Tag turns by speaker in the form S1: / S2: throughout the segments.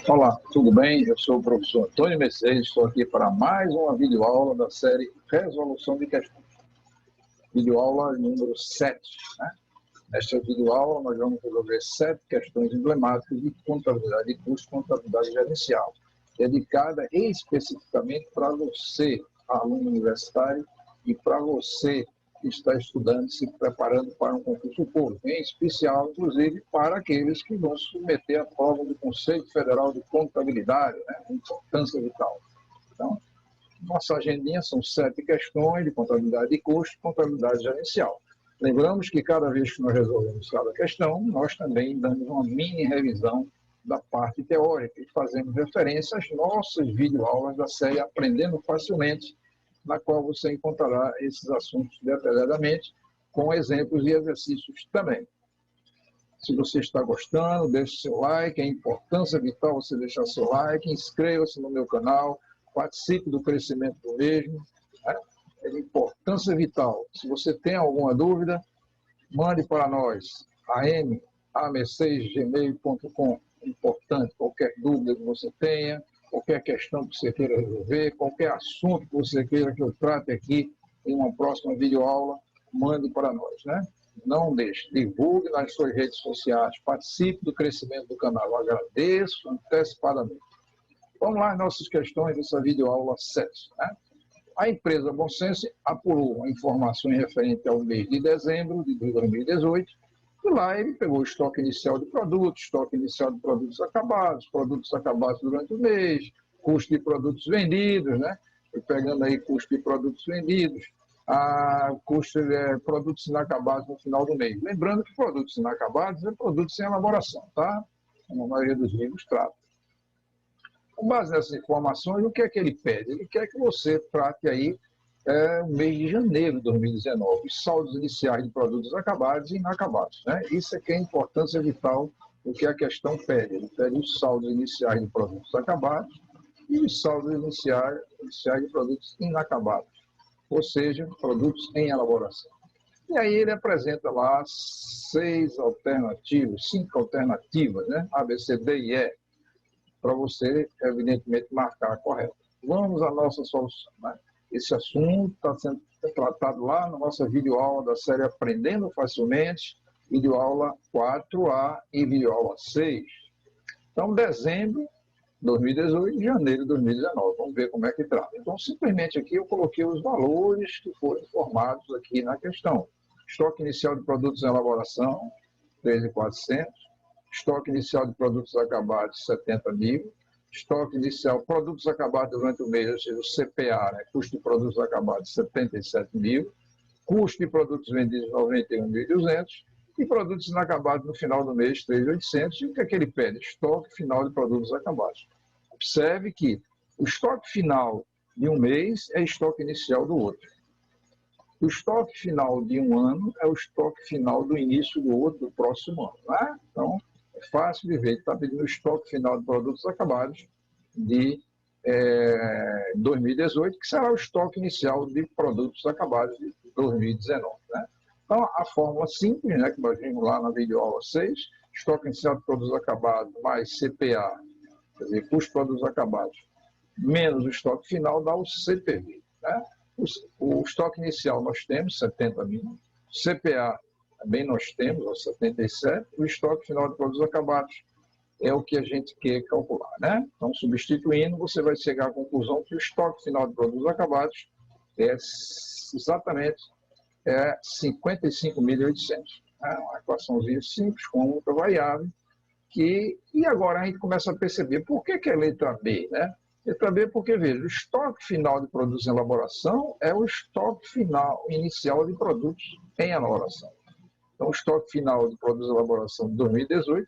S1: Olá, tudo bem? Eu sou o professor Antônio Mercedes, estou aqui para mais uma videoaula da série Resolução de Questões. Videoaula número 7. Né? Nesta videoaula, nós vamos resolver 7 questões emblemáticas de contabilidade de custo e contabilidade gerencial, dedicada especificamente para você, aluno universitário, e para você que está estudando, se preparando para um concurso público, em especial, inclusive, para aqueles que vão submeter a prova do Conselho Federal de Contabilidade, né? Importância vital. Então, nossa agendinha são 7 questões de contabilidade de custo e contabilidade gerencial. Lembramos que cada vez que nós resolvemos cada questão, nós também damos uma mini revisão da parte teórica e fazemos referência às nossas videoaulas da série Aprendendo Facilmente, na qual você encontrará esses assuntos detalhadamente, com exemplos e exercícios também. Se você está gostando, deixe seu like, é importância vital você deixar seu like, inscreva-se no meu canal, participe do crescimento do mesmo, né? É de importância vital. Se você tem alguma dúvida, mande para nós, am6gmail.com. Importante, qualquer dúvida que você tenha, qualquer questão que você queira resolver, qualquer assunto que você queira que eu trate aqui em uma próxima videoaula, mande para nós, né? Não deixe, divulgue nas suas redes sociais, participe do crescimento do canal. Eu agradeço antecipadamente. Vamos lá, nossas questões dessa videoaula 7, né? A empresa Bonsense apurou informações referentes ao mês de dezembro de 2018, e lá ele pegou o estoque inicial de produtos, estoque inicial de produtos acabados durante o mês, custo de produtos vendidos, né? E pegando aí custo de produtos vendidos, custo de produtos inacabados no final do mês. Lembrando que produtos inacabados é produtos sem elaboração, tá? Como a maioria dos livros trata. Com base nessas informações, o que é que ele pede? Ele quer que você trate aí o mês de janeiro de 2019, os saldos iniciais de produtos acabados e inacabados, né? Isso é que é a importância vital do que a questão pede. Ele pede os saldos iniciais de produtos acabados e os saldos iniciais de produtos inacabados, ou seja, produtos em elaboração. E aí ele apresenta lá 5 alternativas, né? A, B, C, D e E, para você, evidentemente, marcar a correta. Vamos à nossa solução, né? Esse assunto está sendo tratado lá na nossa videoaula da série Aprendendo Facilmente, videoaula 4A e videoaula 6. Então, dezembro de 2018 e janeiro de 2019. Vamos ver como é que trata. Então, simplesmente aqui eu coloquei os valores que foram informados aqui na questão. Estoque inicial de produtos em elaboração, 13.400. Estoque inicial de produtos acabados, 70 mil. Estoque inicial, produtos acabados durante o mês, ou seja, o CPA, né? Custo de produtos acabados, 77 mil. Custo de produtos vendidos, 91.200. E produtos inacabados no final do mês, 3.800. E o que é que ele pede? Estoque final de produtos acabados. Observe que o estoque final de um mês é estoque inicial do outro. O estoque final de um ano é o estoque final do início do outro, do próximo ano, né? Então, é fácil de ver, ele está pedindo o estoque final de produtos acabados de 2018, que será o estoque inicial de produtos acabados de 2019. Né? Então, a fórmula simples, né, que nós vimos lá na videoaula 6, estoque inicial de produtos acabados mais CPA, quer dizer, custo de produtos acabados, menos o estoque final, dá o CPV. Né? O estoque inicial nós temos, 70 mil, CPA também nós temos, 77, o estoque final de produtos acabados é o que a gente quer calcular, né? Então, substituindo, você vai chegar à conclusão que o estoque final de produtos acabados é exatamente 55.800. É uma equaçãozinha simples, com muita variável, e agora a gente começa a perceber por que é letra B, né? Letra B porque, veja, o estoque final de produtos em elaboração é o estoque final inicial de produtos em elaboração. Então, o estoque final de produtos de elaboração de 2018,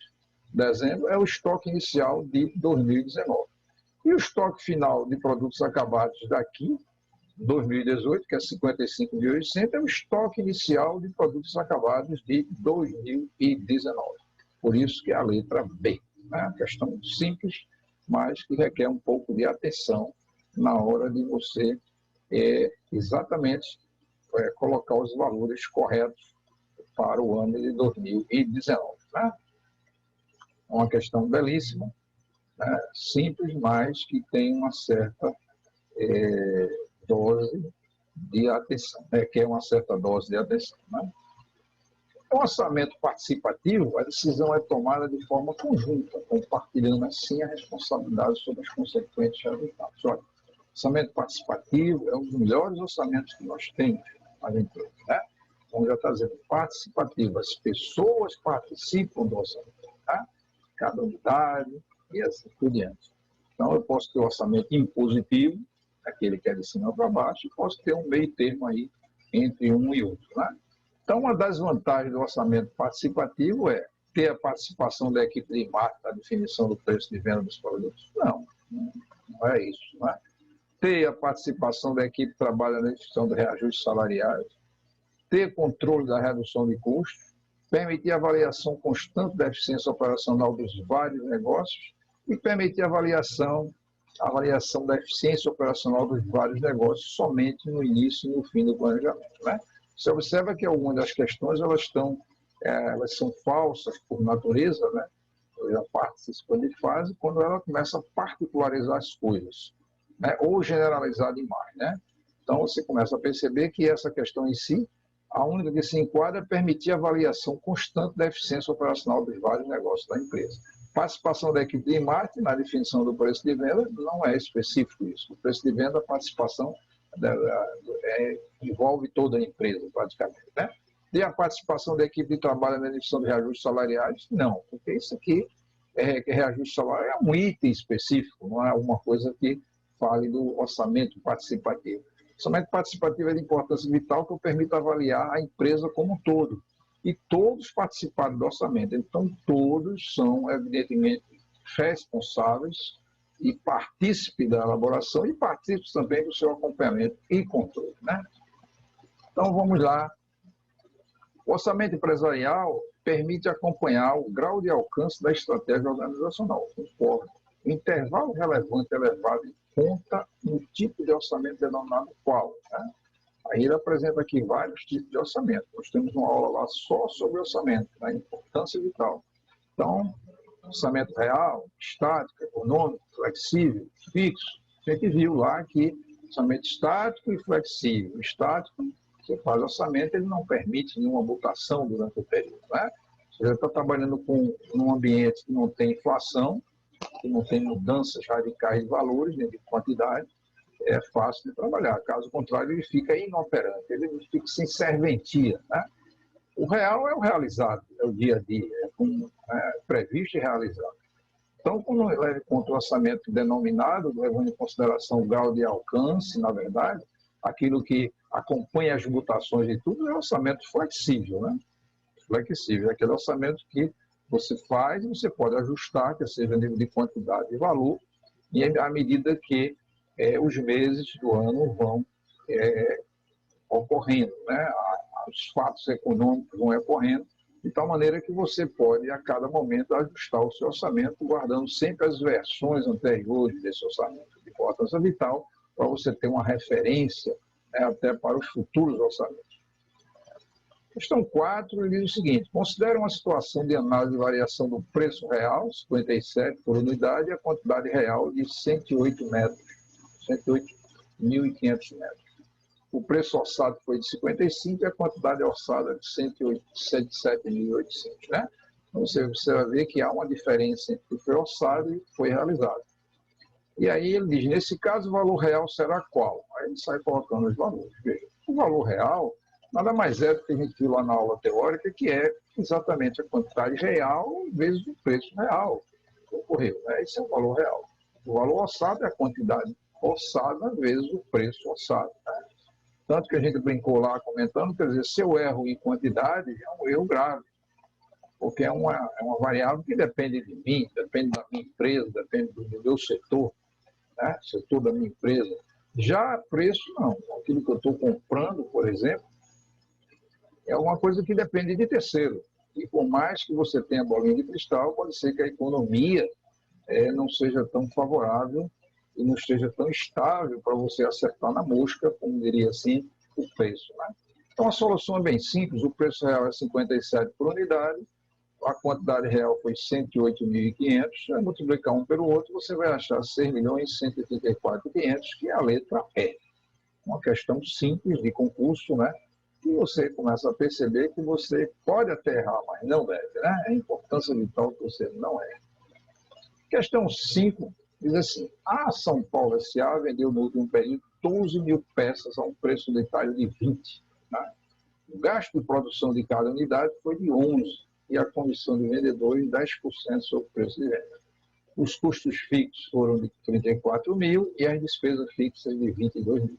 S1: dezembro, é o estoque inicial de 2019. E o estoque final de produtos acabados daqui, 2018, que é 55.800, é o estoque inicial de produtos acabados de 2019. Por isso que é a letra B. É uma questão simples, mas que requer um pouco de atenção na hora de você exatamente colocar os valores corretos para o ano de 2019. Né? É uma questão belíssima, né? Simples, mas que tem uma certa dose de atenção, requer uma certa dose de atenção, né? O orçamento participativo, a decisão é tomada de forma conjunta, compartilhando assim a responsabilidade sobre as consequentes resultados. Olha, orçamento participativo é um dos melhores orçamentos que nós temos nas empresas, né? Então já está dizendo participativo, as pessoas participam do orçamento, tá? Cada unidade e assim por diante. Então eu posso ter orçamento impositivo, aquele que é de cima para baixo, e posso ter um meio termo aí entre um e outro, né? Então, uma das vantagens do orçamento participativo é ter a participação da equipe de marketing na definição do preço de venda dos produtos. Não é isso. Não é? Ter a participação da equipe que trabalha na definição de reajustes salariais, ter controle da redução de custos, permitir a avaliação constante da eficiência operacional dos vários negócios e permitir a avaliação da eficiência operacional dos vários negócios somente no início e no fim do planejamento, né? Você observa que algumas das questões elas são falsas por natureza, né? A participante de fase, quando ela começa a particularizar as coisas, né? Ou generalizar demais, né? Então você começa a perceber que essa questão em si, a única que se enquadra é permitir a avaliação constante da eficiência operacional dos vários negócios da empresa. Participação da equipe de marketing na definição do preço de venda não é específico isso. O preço de venda, a participação envolve toda a empresa, praticamente, né? E a participação da equipe de trabalho na definição de reajustes salariais, não, porque isso aqui, reajuste salarial é um item específico, não é alguma coisa que fale do orçamento participativo. O orçamento participativo é de importância vital que permite avaliar a empresa como um todo. E todos participaram do orçamento, então todos são, evidentemente, responsáveis e partícipe da elaboração e partícipe também do seu acompanhamento e controle, né? Então, vamos lá. O orçamento empresarial permite acompanhar o grau de alcance da estratégia organizacional, conforme o intervalo relevante elevado em conta no tipo de orçamento denominado qual, né? Aí ele apresenta aqui vários tipos de orçamento. Nós temos uma aula lá só sobre orçamento, a importância vital. Então, orçamento real, estático, econômico, flexível, fixo. A gente viu lá que orçamento estático e flexível. Estático, você faz orçamento, ele não permite nenhuma mutação durante o período, né? Você já está trabalhando num ambiente que não tem inflação, que não tem mudanças radicais de valores, nem de quantidade, é fácil de trabalhar. Caso contrário, ele fica inoperante, ele fica sem serventia, né? O real é o realizado, é o dia a dia, é previsto e realizado. Então, quando leva em conta o orçamento denominado, levando em consideração o grau de alcance, na verdade, aquilo que acompanha as mutações de tudo, é orçamento flexível, né? Flexível, é aquele orçamento que você faz e você pode ajustar, que seja nível de quantidade e valor, e à medida que os meses do ano vão ocorrendo, né? Os fatos econômicos vão ocorrendo, de tal maneira que você pode, a cada momento, ajustar o seu orçamento, guardando sempre as versões anteriores desse orçamento de importância vital, para você ter uma referência, né, até para os futuros orçamentos. Questão 4, ele diz o seguinte: considera uma situação de análise de variação do preço real, 57 por unidade, e a quantidade real de 108 metros, 108.500 metros. O preço orçado foi de 55 e a quantidade orçada de 107.800, né? Então, você vai ver que há uma diferença entre o que foi orçado e o que foi realizado. E aí ele diz, nesse caso, o valor real será qual? Aí ele sai colocando os valores. Veja, o valor real nada mais é do que a gente viu lá na aula teórica, que é exatamente a quantidade real vezes o preço real que ocorreu, né? Esse é o valor real. O valor orçado é a quantidade orçada vezes o preço orçado, né? Tanto que a gente brincou lá comentando, quer dizer, se eu erro em quantidade, é um erro grave, porque é uma variável que depende de mim, depende da minha empresa, depende do meu setor, né? Setor da minha empresa. Já preço, não. Aquilo que eu estou comprando, por exemplo, é alguma coisa que depende de terceiro. E por mais que você tenha bolinha de cristal, pode ser que a economia não seja tão favorável e não esteja tão estável para você acertar na mosca, como diria assim, o preço, né? Então a solução é bem simples, o preço real é 57 por unidade, a quantidade real foi 108.500, vai multiplicar um pelo outro, você vai achar 6.184.500, que é a letra E. Uma questão simples de concurso, né? E você começa a perceber que você pode até errar, mas não deve, né? É a importância vital que você não erra. Questão 5 diz assim: a São Paulo S.A. vendeu no último período 12.000 peças a um preço unitário de 20. Né? O gasto de produção de cada unidade foi de 11 e a comissão de vendedores 10% sobre o preço de venda. Os custos fixos foram de 34.000 e as despesas fixas de 22.000.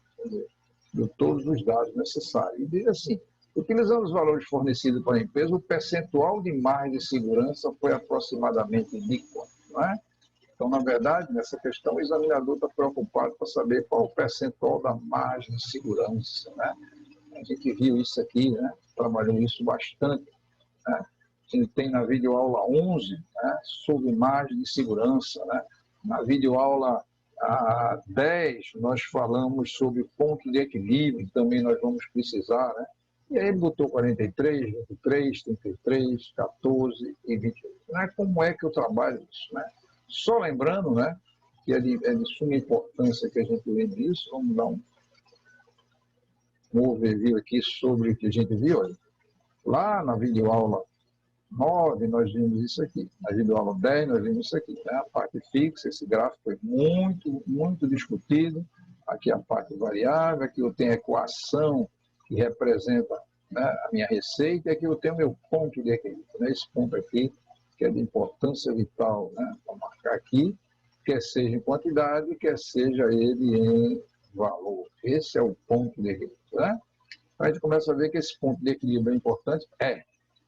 S1: Deu todos os dados necessários. E diz assim: utilizando os valores fornecidos para a empresa, o percentual de margem de segurança foi aproximadamente de quanto? Não é? Então, na verdade, nessa questão, o examinador está preocupado para saber qual o percentual da margem de segurança. Né? A gente viu isso aqui, né? Trabalhou isso bastante. Né? A gente tem na videoaula 11, né? Sobre margem de segurança. Né? Na videoaula 10, nós falamos sobre ponto de equilíbrio, também nós vamos precisar. Né? E aí ele botou 43, 23, 33, 14 e 28. Né? Como é que eu trabalho isso? Né? Só lembrando, né, que é de suma importância que a gente lembre isso. Vamos dar um overview aqui sobre o que a gente viu. Olha. Lá na videoaula 9, nós vimos isso aqui. Na videoaula 10, nós vimos isso aqui. Né? A parte fixa, esse gráfico foi muito, muito discutido. Aqui a parte variável, aqui eu tenho a equação que representa, né, a minha receita, e aqui eu tenho o meu ponto de equilíbrio. Né? Esse ponto aqui, que é de importância vital, né, para marcar aqui, quer seja em quantidade, quer seja ele em valor. Esse é o ponto de equilíbrio. Né? A gente começa a ver que esse ponto de equilíbrio é importante.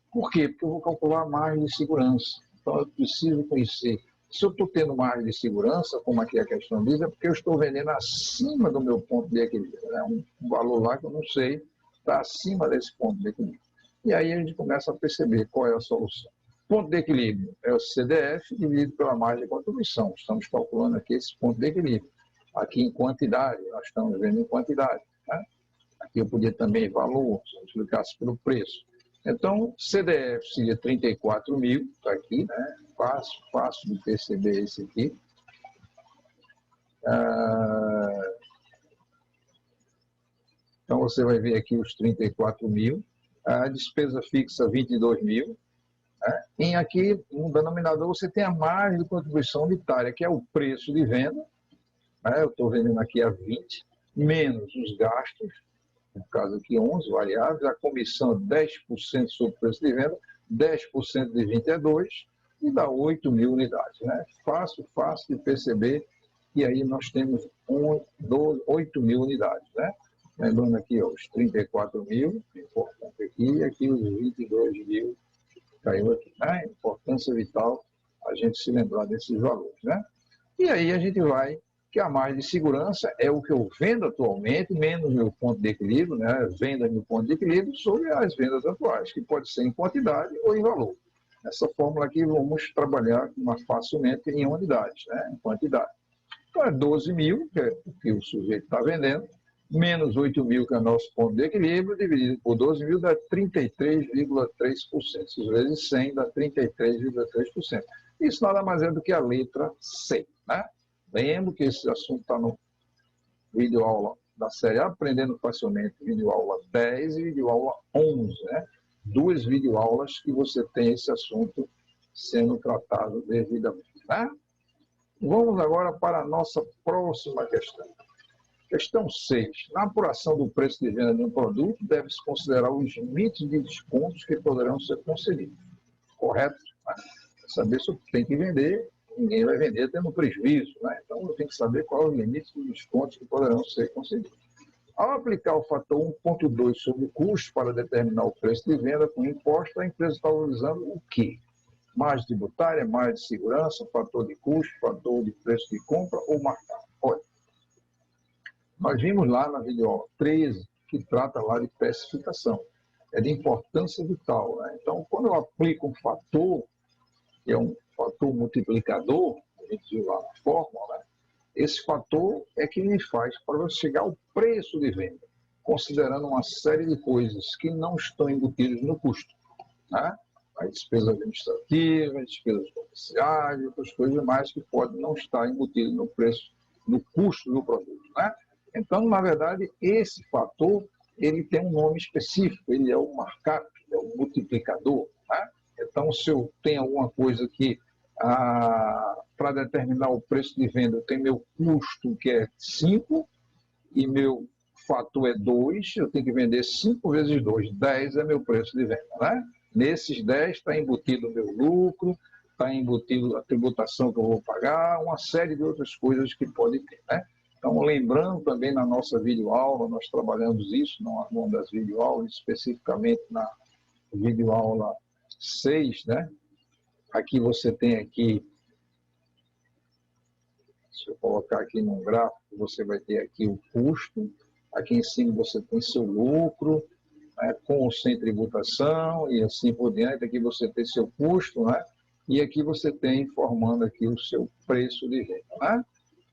S1: Por quê? Porque eu vou calcular a margem de segurança. Então, eu preciso conhecer. Se eu estou tendo margem de segurança, como aqui a questão diz, é porque eu estou vendendo acima do meu ponto de equilíbrio. Né? Um valor lá que eu não sei, está acima desse ponto de equilíbrio. E aí a gente começa a perceber qual é a solução. Ponto de equilíbrio é o CDF dividido pela margem de contribuição. Estamos calculando aqui esse ponto de equilíbrio. Aqui em quantidade, nós estamos vendo em quantidade. Né? Aqui eu podia também valor, se eu explicasse pelo preço. Então, CDF seria 34.000, está aqui, né? Fácil de perceber esse aqui. Então, você vai ver aqui os 34.000. A despesa fixa, 22.000. Né? E aqui, no denominador, você tem a margem de contribuição unitária, que é o preço de venda. Né? Eu estou vendendo aqui a 20, menos os gastos, no caso aqui 11 variáveis, a comissão 10% sobre o preço de venda, 10% de 20 é 2, e dá 8.000 unidades. Né? Fácil de perceber que aí nós temos 8.000 unidades. Né? Lembrando aqui ó, os 34.000, importante aqui, e aqui os 22.000 caiu aqui. Né? Importância vital a gente se lembrar desses valores. Né? E aí a gente vai, que a margem de segurança é o que eu vendo atualmente, menos meu ponto de equilíbrio, né? Venda meu ponto de equilíbrio sobre as vendas atuais, que pode ser em quantidade ou em valor. Essa fórmula aqui vamos trabalhar mais facilmente em unidades, né? Em quantidade. Então é 12.000, que é o que o sujeito está vendendo, menos 8.000, que é o nosso ponto de equilíbrio, dividido por 12.000 dá 33,3%. Se vezes 100 dá 33,3%. Isso nada mais é do que a letra C, né? Lembro que esse assunto está no videoaula da série Aprendendo Facilmente, videoaula 10 e videoaula 11, né? 2 videoaulas que você tem esse assunto sendo tratado devidamente, né? Vamos agora para a nossa próxima questão. Questão 6. Na apuração do preço de venda de um produto, deve-se considerar os limites de descontos que poderão ser concedidos. Correto? Saber se eu tenho que vender, ninguém vai vender tendo prejuízo. Né? Então, eu tenho que saber qual é o limite dos descontos que poderão ser concedidos. Ao aplicar o fator 1,2 sobre o custo para determinar o preço de venda com imposto, a empresa está utilizando o quê? Margem tributária, margem de segurança, fator de custo, fator de preço de compra ou marcado. Olha, nós vimos lá na videoaula 13, que trata lá de precificação. É de importância vital. Né? Então, quando eu aplico um fator, que é um fator multiplicador, a gente viu lá na fórmula, né? Esse fator é que me faz para você chegar ao preço de venda, considerando uma série de coisas que não estão embutidas no custo. Né? as despesas administrativas, despesas comerciais, outras coisas mais que podem não estar embutidas no preço, no custo do produto, né? Então, na verdade, esse fator, ele tem um nome específico, ele é o markup, é o multiplicador, né? Então, se eu tenho alguma coisa que, para determinar o preço de venda, eu tenho meu custo, que é 5, e meu fator é 2, eu tenho que vender 5 vezes 2, 10 é meu preço de venda, né? Nesses 10 está embutido o meu lucro, está embutido a tributação que eu vou pagar, uma série de outras coisas que pode ter, né? Então, lembrando também na nossa videoaula, nós trabalhamos isso numa das videoaulas, especificamente na videoaula 6, né? Aqui você tem aqui, se eu colocar aqui num gráfico, você vai ter aqui o custo, aqui em cima você tem seu lucro, né, com ou sem tributação, e assim por diante. Aqui você tem seu custo, né? E aqui você tem informando aqui o seu preço de venda, né?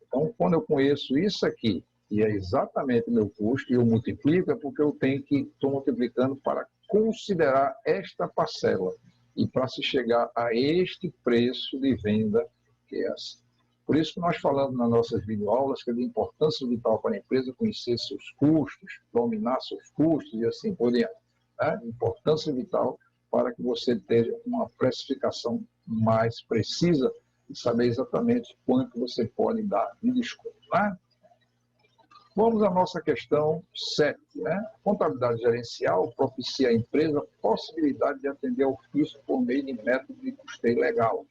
S1: Então, quando eu conheço isso aqui, e é exatamente o meu custo, e eu multiplico, é porque eu estou multiplicando para considerar esta parcela, e para se chegar a este preço de venda que é assim. Por isso que nós falamos nas nossas videoaulas que é de importância vital para a empresa conhecer seus custos, dominar seus custos e assim por diante, né? Importância vital para que você tenha uma precificação mais precisa e saber exatamente quanto você pode dar de desconto, né? Vamos à nossa questão 7, né? Contabilidade gerencial propicia à empresa a possibilidade de atender ao fisco por meio de método de custeio legal.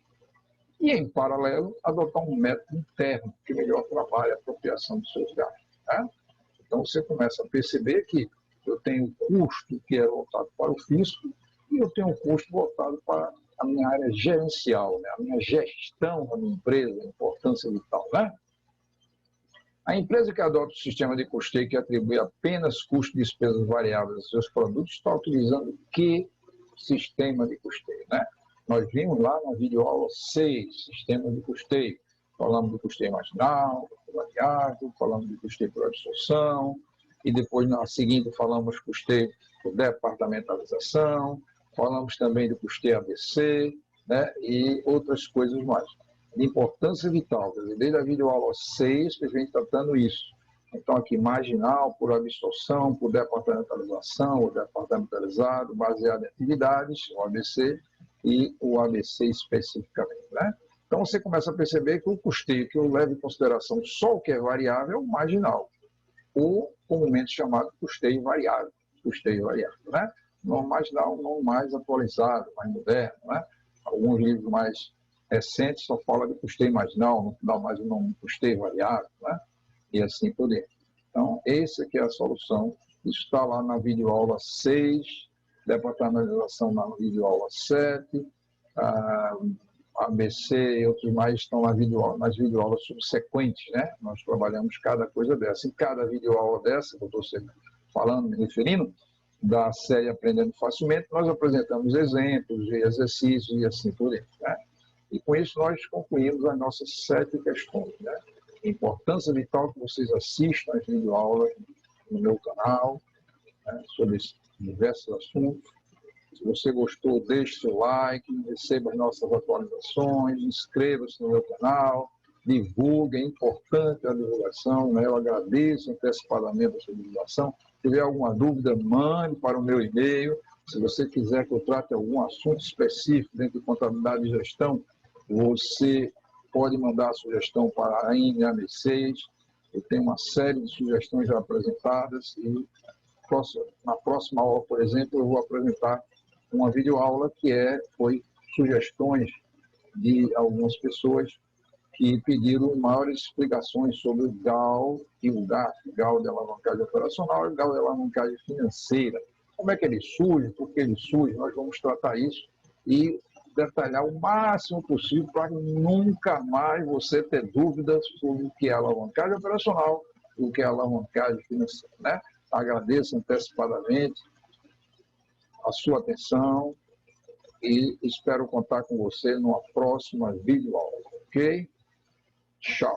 S1: E, em paralelo, adotar um método interno que melhor trabalha a apropriação dos seus gastos, né? Então, você começa a perceber que eu tenho custo que é voltado para o fisco e eu tenho um custo voltado para a minha área gerencial, né? A minha gestão da minha empresa, a importância vital, né? A empresa que adota o sistema de custeio que atribui apenas custos e despesas variáveis aos seus produtos está utilizando que sistema de custeio, né? Nós vimos lá na videoaula 6, sistema de custeio. Falamos do custeio marginal, variável, falamos do custeio por absorção, e depois na seguinte falamos custeio por departamentalização, falamos também do custeio ABC, né? E outras coisas mais. De importância vital, desde a videoaula 6 que a gente está tratando isso. Então, aqui, marginal, por absorção, por departamentalização, ou departamentalizado, baseado em atividades, o ABC, e o ABC especificamente, né? Então, você começa a perceber que o custeio que eu levo em consideração só o que é variável é o marginal, ou comumente chamado custeio variável, né? Não marginal, não mais atualizado, mais moderno, né? Alguns livros mais recentes só falam de custeio marginal, não dá mais o nome custeio variável, né? E assim por diante. Então, essa aqui é a solução. Isso está lá na videoaula 6, departamentalização na videoaula 7, ABC e outros mais estão nas videoaulas subsequentes, né? Nós trabalhamos cada coisa dessa. Em cada videoaula dessa, que eu estou sempre falando, me referindo, da série Aprendendo Facilmente, nós apresentamos exemplos e exercícios e assim por diante, né? E com isso nós concluímos as nossas 7 questões, né? Importância vital que vocês assistam às videoaulas no meu canal, né, sobre diversos assuntos. Se você gostou, deixe seu like, receba as nossas atualizações, inscreva-se no meu canal, divulgue, é importante a divulgação, né? Eu agradeço antecipadamente a sua divulgação. Se tiver alguma dúvida, mande para o meu e-mail. Se você quiser que eu trate algum assunto específico dentro de contabilidade e gestão, você pode mandar a sugestão para a NAB6. Eu tenho uma série de sugestões já apresentadas e na próxima aula, por exemplo, eu vou apresentar uma videoaula que foi sugestões de algumas pessoas que pediram maiores explicações sobre o GAL e o GAF, GAL de alavancagem operacional e GAL de alavancagem financeira. Como é que ele surge, por que ele surge, nós vamos tratar isso e detalhar o máximo possível para nunca mais você ter dúvidas sobre o que é alavancagem operacional e o que é alavancagem financeira, né? Agradeço antecipadamente a sua atenção e espero contar com você numa próxima videoaula, ok? Tchau.